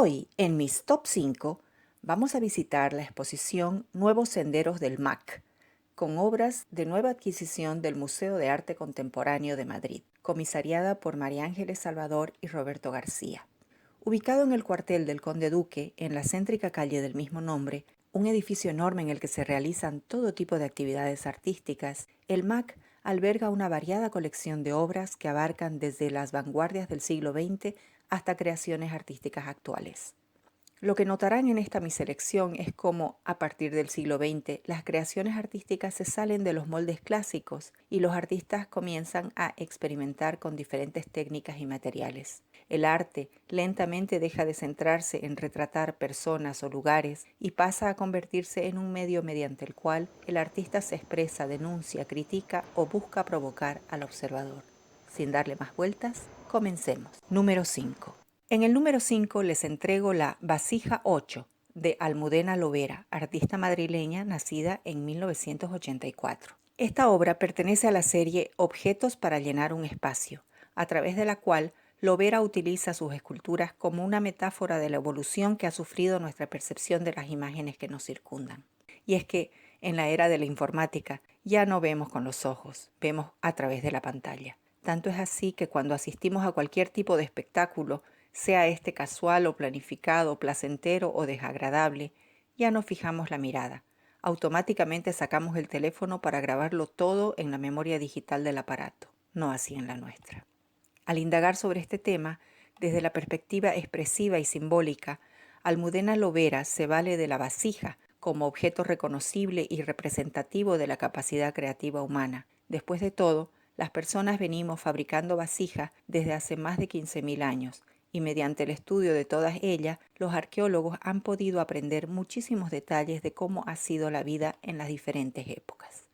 Hoy, en mis Top 5, vamos a visitar la exposición Nuevos Senderos del MAC, con obras de nueva adquisición del Museo de Arte Contemporáneo de Madrid, comisariada por María Ángeles Salvador y Roberto García. Ubicado en el cuartel del Conde Duque, en la céntrica calle del mismo nombre, un edificio enorme en el que se realizan todo tipo de actividades artísticas, el MAC alberga una variada colección de obras que abarcan desde las vanguardias del siglo XX hasta creaciones artísticas actuales. Lo que notarán en esta mi selección es cómo, a partir del siglo XX, las creaciones artísticas se salen de los moldes clásicos y los artistas comienzan a experimentar con diferentes técnicas y materiales. El arte lentamente deja de centrarse en retratar personas o lugares y pasa a convertirse en un medio mediante el cual el artista se expresa, denuncia, critica o busca provocar al observador. Sin darle más vueltas, comencemos. Número 5. En el número 5 les entrego la Vasija 8 de Almudena Lobera, artista madrileña nacida en 1984. Esta obra pertenece a la serie Objetos para llenar un espacio, a través de la cual Lobera utiliza sus esculturas como una metáfora de la evolución que ha sufrido nuestra percepción de las imágenes que nos circundan. Y es que en la era de la informática ya no vemos con los ojos, vemos a través de la pantalla. Tanto es así que cuando asistimos a cualquier tipo de espectáculo, sea este casual o planificado, placentero o desagradable, ya no fijamos la mirada. Automáticamente sacamos el teléfono para grabarlo todo en la memoria digital del aparato, no así en la nuestra. Al indagar sobre este tema, desde la perspectiva expresiva y simbólica, Almudena Lobera se vale de la vasija como objeto reconocible y representativo de la capacidad creativa humana. Después de todo, las personas venimos fabricando vasijas desde hace más de 15.000 años, y mediante el estudio de todas ellas, los arqueólogos han podido aprender muchísimos detalles de cómo ha sido la vida en las diferentes épocas.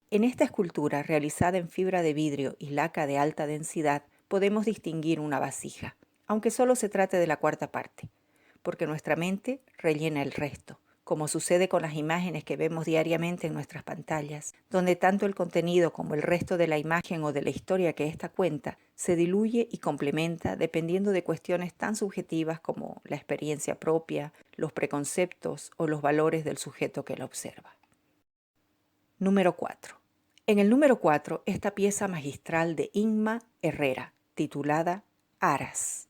En esta escultura, realizada en fibra de vidrio y laca de alta densidad, podemos distinguir una vasija, aunque solo se trate de la cuarta parte, porque nuestra mente rellena el resto, como sucede con las imágenes que vemos diariamente en nuestras pantallas, donde tanto el contenido como el resto de la imagen o de la historia que ésta cuenta se diluye y complementa dependiendo de cuestiones tan subjetivas como la experiencia propia, los preconceptos o los valores del sujeto que la observa. Número 4. En el número 4, esta pieza magistral de Inma Herrera, titulada Aras.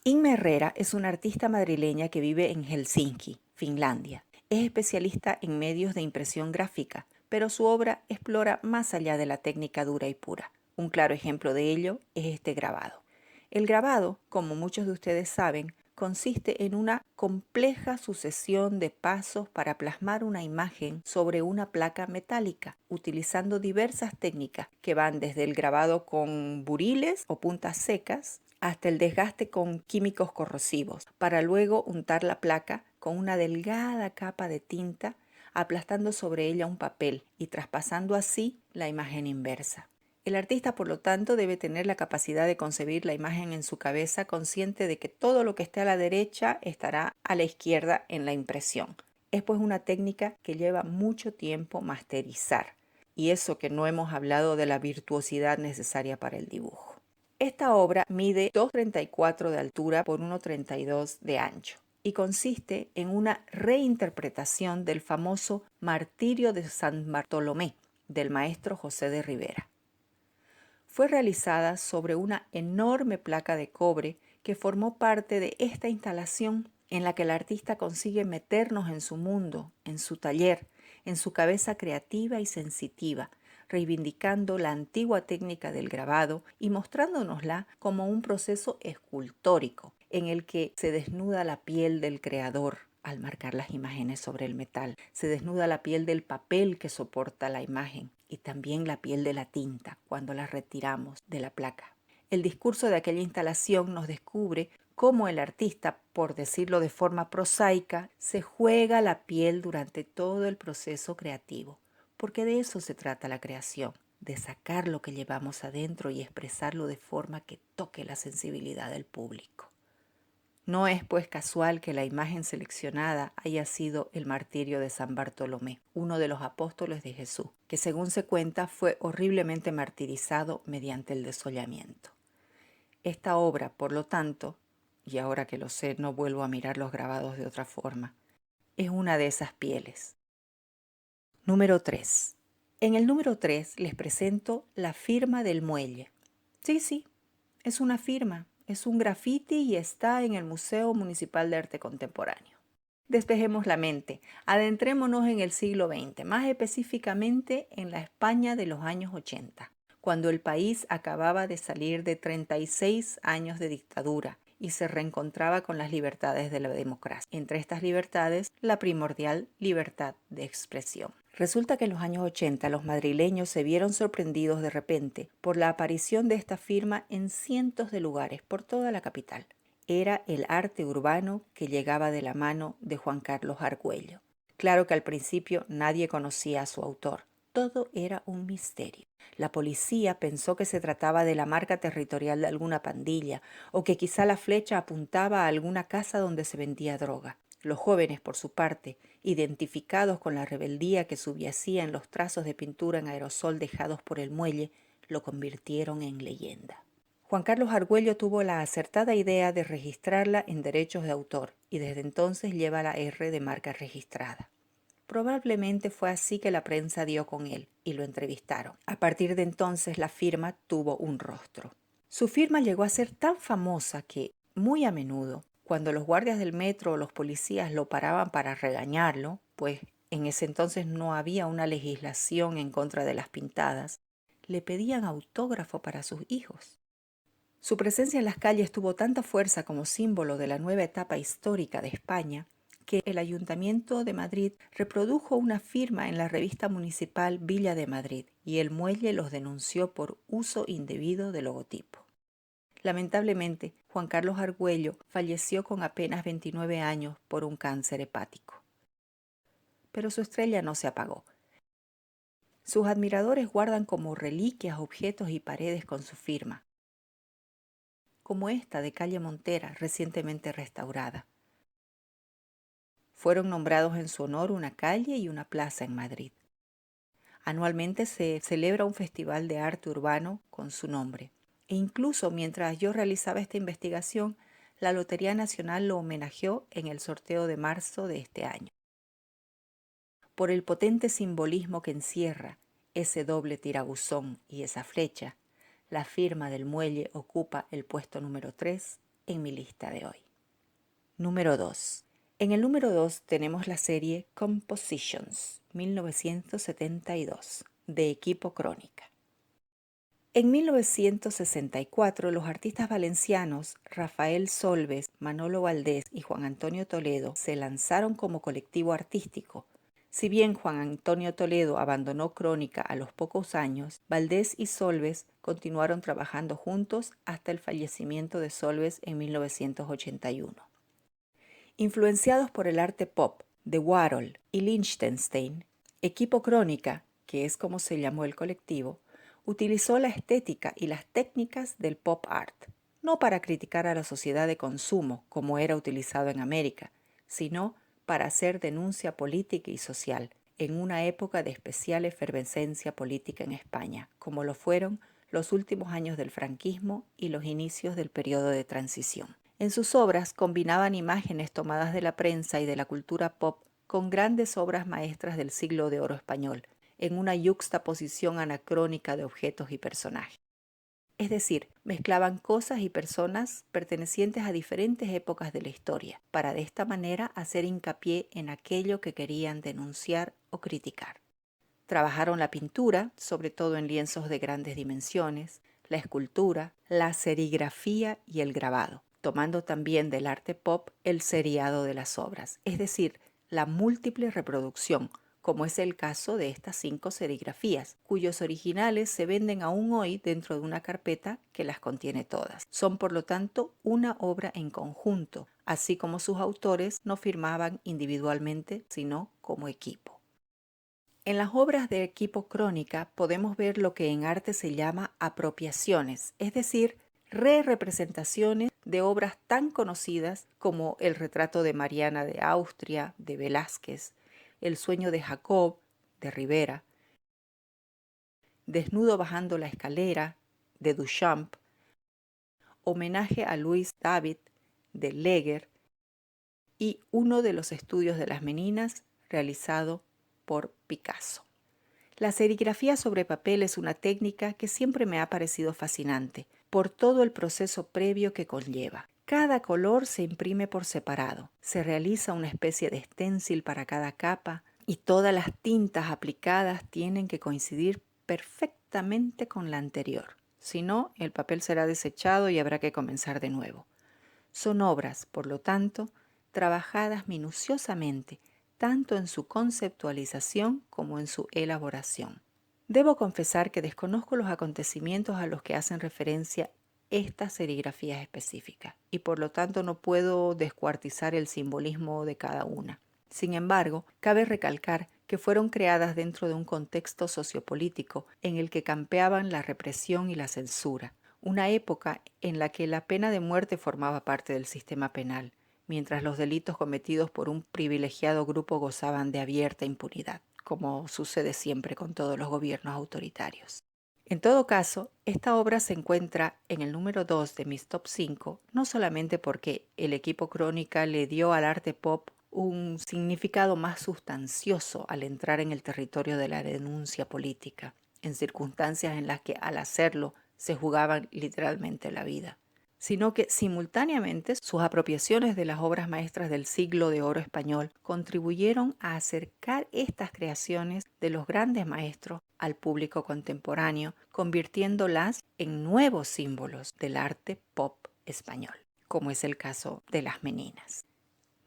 Inma Herrera es una artista madrileña que vive en Helsinki, Finlandia. Es especialista en medios de impresión gráfica, pero su obra explora más allá de la técnica dura y pura. Un claro ejemplo de ello es este grabado. El grabado, como muchos de ustedes saben, consiste en una compleja sucesión de pasos para plasmar una imagen sobre una placa metálica, utilizando diversas técnicas que van desde el grabado con buriles o puntas secas hasta el desgaste con químicos corrosivos, para luego untar la placa con una delgada capa de tinta, aplastando sobre ella un papel y traspasando así la imagen inversa. El artista, por lo tanto, debe tener la capacidad de concebir la imagen en su cabeza, consciente de que todo lo que esté a la derecha estará a la izquierda en la impresión. Es pues una técnica que lleva mucho tiempo masterizar, y eso que no hemos hablado de la virtuosidad necesaria para el dibujo. Esta obra mide 2,34 de altura por 1,32 de ancho y consiste en una reinterpretación del famoso Martirio de San Bartolomé del maestro José de Rivera. Fue realizada sobre una enorme placa de cobre que formó parte de esta instalación en la que el artista consigue meternos en su mundo, en su taller, en su cabeza creativa y sensitiva, reivindicando la antigua técnica del grabado y mostrándonosla como un proceso escultórico en el que se desnuda la piel del creador al marcar las imágenes sobre el metal, se desnuda la piel del papel que soporta la imagen y también la piel de la tinta cuando la retiramos de la placa. El discurso de aquella instalación nos descubre cómo el artista, por decirlo de forma prosaica, se juega la piel durante todo el proceso creativo, porque de eso se trata la creación, de sacar lo que llevamos adentro y expresarlo de forma que toque la sensibilidad del público. No es pues casual que la imagen seleccionada haya sido el martirio de San Bartolomé, uno de los apóstoles de Jesús, que según se cuenta fue horriblemente martirizado mediante el desollamiento. Esta obra, por lo tanto, y ahora que lo sé no vuelvo a mirar los grabados de otra forma. Es una de esas pieles. Número 3. En el número 3 les presento la firma del muelle. Sí, es una firma, es un grafiti y está en el Museo Municipal de Arte Contemporáneo. Despejemos la mente, adentrémonos en el siglo XX, más específicamente en la España de los años 80, cuando el país acababa de salir de 36 años de dictadura y se reencontraba con las libertades de la democracia. Entre estas libertades, la primordial libertad de expresión. Resulta que en los años 80 los madrileños se vieron sorprendidos de repente por la aparición de esta firma en cientos de lugares por toda la capital. Era el arte urbano que llegaba de la mano de Juan Carlos Argüello. Claro que al principio nadie conocía a su autor. Todo era un misterio. La policía pensó que se trataba de la marca territorial de alguna pandilla o que quizá la flecha apuntaba a alguna casa donde se vendía droga. Los jóvenes, por su parte, identificados con la rebeldía que subyacía en los trazos de pintura en aerosol dejados por el muelle, lo convirtieron en leyenda. Juan Carlos Argüello tuvo la acertada idea de registrarla en derechos de autor y desde entonces lleva la R de marca registrada. Probablemente fue así que la prensa dio con él y lo entrevistaron. A partir de entonces la firma tuvo un rostro. Su firma llegó a ser tan famosa que, muy a menudo, cuando los guardias del metro o los policías lo paraban para regañarlo, pues en ese entonces no había una legislación en contra de las pintadas, le pedían autógrafo para sus hijos. Su presencia en las calles tuvo tanta fuerza como símbolo de la nueva etapa histórica de España que el Ayuntamiento de Madrid reprodujo una firma en la revista municipal Villa de Madrid y el muelle los denunció por uso indebido del logotipo. Lamentablemente, Juan Carlos Argüello falleció con apenas 29 años por un cáncer hepático. Pero su estrella no se apagó. Sus admiradores guardan como reliquias objetos y paredes con su firma, como esta de calle Montera, recientemente restaurada. Fueron nombrados en su honor una calle y una plaza en Madrid. Anualmente se celebra un festival de arte urbano con su nombre. E incluso mientras yo realizaba esta investigación, la Lotería Nacional lo homenajeó en el sorteo de marzo de este año. Por el potente simbolismo que encierra ese doble tirabuzón y esa flecha, la firma del muelle ocupa el puesto número 3 en mi lista de hoy. Número 2. En el número 2 tenemos la serie Compositions, 1972, de Equipo Crónica. En 1964, los artistas valencianos Rafael Solves, Manolo Valdés y Juan Antonio Toledo se lanzaron como colectivo artístico. Si bien Juan Antonio Toledo abandonó Crónica a los pocos años, Valdés y Solves continuaron trabajando juntos hasta el fallecimiento de Solves en 1981. Influenciados por el arte pop de Warhol y Lichtenstein, Equipo Crónica, que es como se llamó el colectivo, utilizó la estética y las técnicas del pop art, no para criticar a la sociedad de consumo como era utilizado en América, sino para hacer denuncia política y social en una época de especial efervescencia política en España, como lo fueron los últimos años del franquismo y los inicios del periodo de transición. En sus obras combinaban imágenes tomadas de la prensa y de la cultura pop con grandes obras maestras del siglo de oro español, en una yuxtaposición anacrónica de objetos y personajes. Es decir, mezclaban cosas y personas pertenecientes a diferentes épocas de la historia, para de esta manera hacer hincapié en aquello que querían denunciar o criticar. Trabajaron la pintura, sobre todo en lienzos de grandes dimensiones, la escultura, la serigrafía y el grabado, tomando también del arte pop el seriado de las obras, es decir, la múltiple reproducción, como es el caso de estas 5 serigrafías, cuyos originales se venden aún hoy dentro de una carpeta que las contiene todas. Son, por lo tanto, una obra en conjunto, así como sus autores no firmaban individualmente, sino como equipo. En las obras de Equipo Crónica podemos ver lo que en arte se llama apropiaciones, es decir, re-representaciones de obras tan conocidas como El retrato de Mariana de Austria, de Velázquez, El sueño de Jacob, de Rivera, Desnudo bajando la escalera, de Duchamp, Homenaje a Louis David, de Leger y uno de los estudios de las Meninas realizado por Picasso. La serigrafía sobre papel es una técnica que siempre me ha parecido fascinante por todo el proceso previo que conlleva. Cada color se imprime por separado, se realiza una especie de stencil para cada capa y todas las tintas aplicadas tienen que coincidir perfectamente con la anterior. Si no, el papel será desechado y habrá que comenzar de nuevo. Son obras, por lo tanto, trabajadas minuciosamente, tanto en su conceptualización como en su elaboración. Debo confesar que desconozco los acontecimientos a los que hacen referencia estas serigrafías específicas y por lo tanto no puedo descuartizar el simbolismo de cada una. Sin embargo, cabe recalcar que fueron creadas dentro de un contexto sociopolítico en el que campeaban la represión y la censura, una época en la que la pena de muerte formaba parte del sistema penal, mientras los delitos cometidos por un privilegiado grupo gozaban de abierta impunidad, como sucede siempre con todos los gobiernos autoritarios. En todo caso, esta obra se encuentra en el número 2 de mis top 5, no solamente porque el equipo Crónica le dio al arte pop un significado más sustancioso al entrar en el territorio de la denuncia política, en circunstancias en las que al hacerlo se jugaban literalmente la vida, sino que simultáneamente sus apropiaciones de las obras maestras del siglo de oro español contribuyeron a acercar estas creaciones de los grandes maestros al público contemporáneo, convirtiéndolas en nuevos símbolos del arte pop español, como es el caso de las Meninas.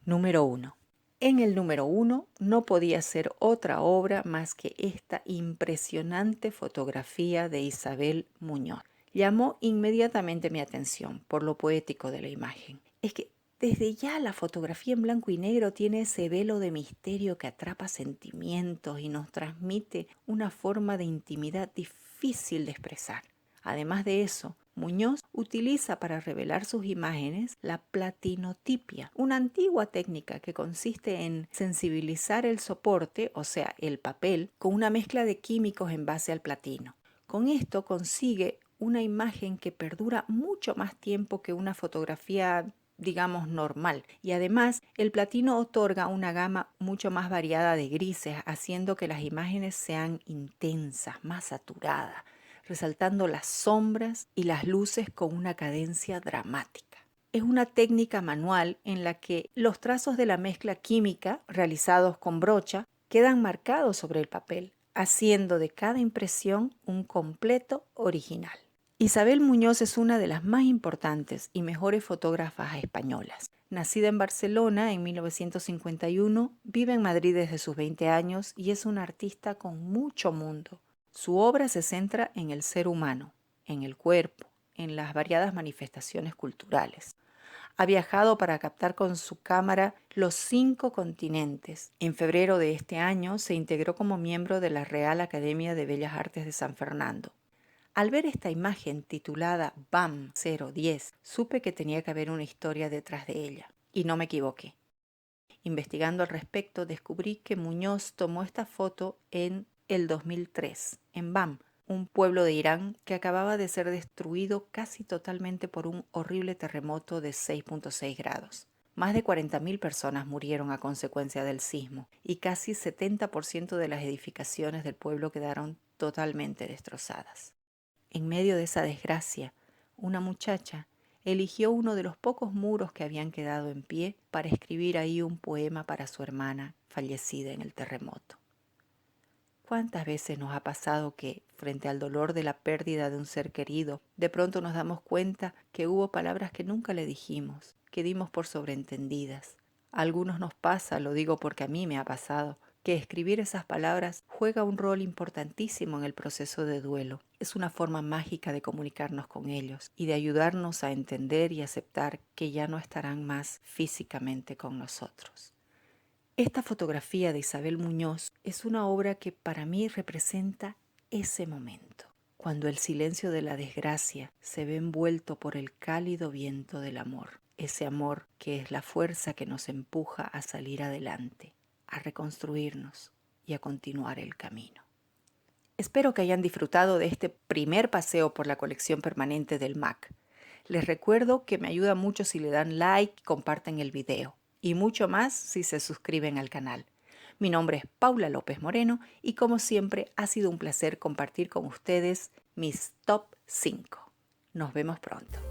Número 1. En el número 1 no podía ser otra obra más que esta impresionante fotografía de Isabel Muñoz. Llamó inmediatamente mi atención por lo poético de la imagen. Es que desde ya la fotografía en blanco y negro tiene ese velo de misterio que atrapa sentimientos y nos transmite una forma de intimidad difícil de expresar. Además de eso, Muñoz utiliza para revelar sus imágenes la platinotipia, una antigua técnica que consiste en sensibilizar el soporte, o sea, el papel, con una mezcla de químicos en base al platino. Con esto consigue una imagen que perdura mucho más tiempo que una fotografía, digamos, normal. Y además, el platino otorga una gama mucho más variada de grises, haciendo que las imágenes sean intensas, más saturadas, resaltando las sombras y las luces con una cadencia dramática. Es una técnica manual en la que los trazos de la mezcla química realizados con brocha quedan marcados sobre el papel, haciendo de cada impresión un completo original. Isabel Muñoz es una de las más importantes y mejores fotógrafas españolas. Nacida en Barcelona en 1951, vive en Madrid desde sus 20 años y es una artista con mucho mundo. Su obra se centra en el ser humano, en el cuerpo, en las variadas manifestaciones culturales. Ha viajado para captar con su cámara los 5 continentes. En febrero de este año se integró como miembro de la Real Academia de Bellas Artes de San Fernando. Al ver esta imagen titulada BAM 010, supe que tenía que haber una historia detrás de ella, y no me equivoqué. Investigando al respecto, descubrí que Muñoz tomó esta foto en el 2003, en Bam, un pueblo de Irán que acababa de ser destruido casi totalmente por un horrible terremoto de 6.6 grados. Más de 40.000 personas murieron a consecuencia del sismo y casi 70% de las edificaciones del pueblo quedaron totalmente destrozadas. En medio de esa desgracia, una muchacha eligió uno de los pocos muros que habían quedado en pie para escribir ahí un poema para su hermana fallecida en el terremoto. ¿Cuántas veces nos ha pasado que, frente al dolor de la pérdida de un ser querido, de pronto nos damos cuenta que hubo palabras que nunca le dijimos, que dimos por sobreentendidas? A algunos nos pasa, lo digo porque a mí me ha pasado, que escribir esas palabras juega un rol importantísimo en el proceso de duelo. Es una forma mágica de comunicarnos con ellos y de ayudarnos a entender y aceptar que ya no estarán más físicamente con nosotros. Esta fotografía de Isabel Muñoz es una obra que para mí representa ese momento, cuando el silencio de la desgracia se ve envuelto por el cálido viento del amor, ese amor que es la fuerza que nos empuja a salir adelante, a reconstruirnos y a continuar el camino. Espero que hayan disfrutado de este primer paseo por la colección permanente del MAC. Les recuerdo que me ayuda mucho si le dan like y comparten el video, y mucho más si se suscriben al canal. Mi nombre es Paula López Moreno y como siempre ha sido un placer compartir con ustedes mis top 5. Nos vemos pronto.